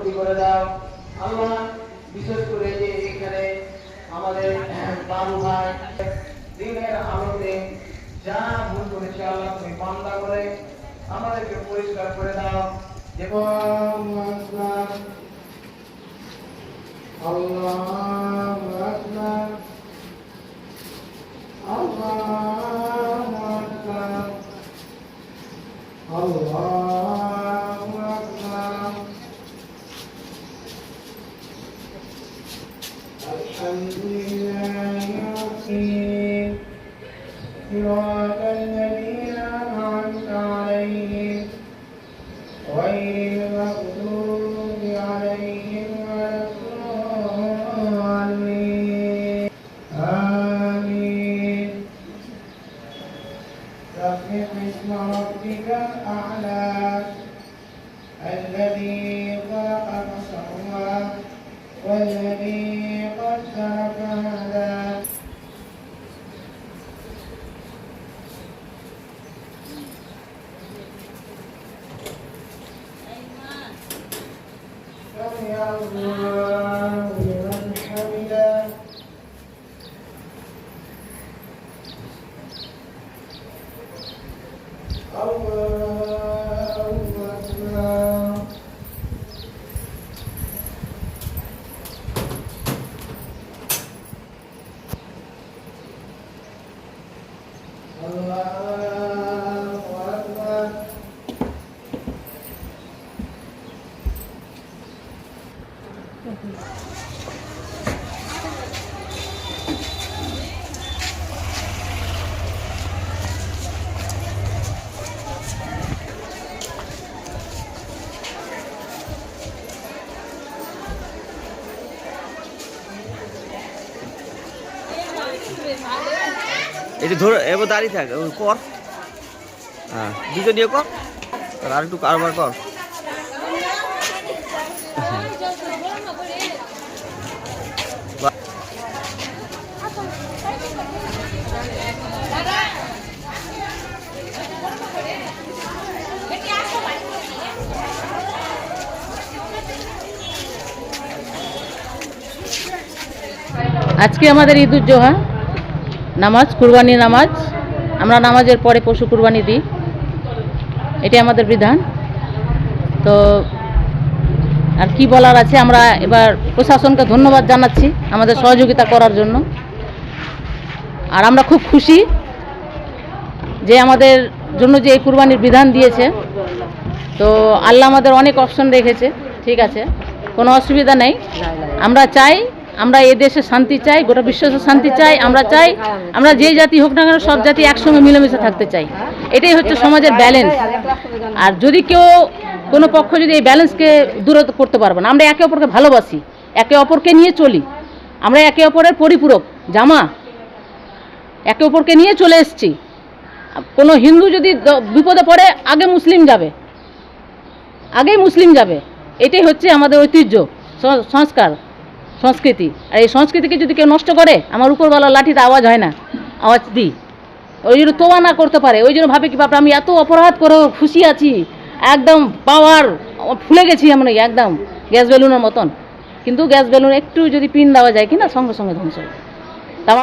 ভর্তি করে দাও আল্লাহ। বিশেষ করে যে এখানে আমাদের বাবু ভাই দিনের আলোতে যা ভুল করেছে আল্লাহ তুমি বান্দা করে আমাদেরকে পরিষ্কার করে দাও। আল্লাহু আকবার, আল্লাহু আকবার, আল্লাহু আকবার। আলহামদুলিল্লাহি রাব্বিল আলামিন আন'আমতা আলাইহিম গায়রিল মাগদুবি আলাইহিম ওয়ালাদ-দাল্লিন। আমিন। سبح اسم ربك الأعلى الذي خلق فسوى والذي قدر فهدى. سمع الله لمن حمده. الله أكبر. الله أكبر. এটি ধরে এবার দাঁড়িয়ে থাক কর, হ্যাঁ দুজনীয় কর, আর একটু কারবার কর। আজকে আমাদের ঈদুল জোহা নামাজ, কুরবানি নামাজ। আমরা নামাজের পরে পশু কুরবানি দিই, এটি আমাদের বিধান। তো আর কি বলার আছে, আমরা এবার প্রশাসনকে ধন্যবাদ জানাচ্ছি আমাদের সহযোগিতা করার জন্য। আর আমরা খুব খুশি যে আমাদের জন্য যে এই কুরবানির বিধান দিয়েছে। তো আল্লাহ আমাদের অনেক অপশন রেখেছে, ঠিক আছে, কোনো অসুবিধা নেই। আমরা চাই, আমরা এই দেশে শান্তি চাই, গোটা বিশ্বে শান্তি চাই। আমরা চাই আমরা যেই জাতি হোক না কেন সব জাতি একসঙ্গে মিলেমিশে থাকতে চাই। এটাই হচ্ছে সমাজের ব্যালেন্স। আর যদি কেউ কোনো পক্ষ যদি এই ব্যালেন্সকে দূরত করতে পারবে না, আমরা একে অপরকে ভালোবাসি, একে অপরকে নিয়ে চলি, আমরা একে অপরের পরিপূরক জামা, একে অপরকে নিয়ে চলে এসেছি। কোনো হিন্দু যদি বিপদে পড়ে আগেই মুসলিম যাবে। এটাই হচ্ছে আমাদের ঐতিহ্য, সংস্কার, সংস্কৃতি। আর এই সংস্কৃতিকে যদি কেউ নষ্ট করে, আমার উপরওয়ালা লাঠিতে আওয়াজ হয় না, আওয়াজ দিই। ওই জন্য তোবা না করতে পারে, ওই জন্য ভাবে কি বাপরা আমি এত অপরাধ করে খুশি আছি, একদম পাওয়ার ফুলে গেছি আমরা, একদম গ্যাস বেলুনের মতন। কিন্তু গ্যাস বেলুন একটু যদি পিন দেওয়া যায় কিনা সঙ্গে সঙ্গে ধ্বংস হয়।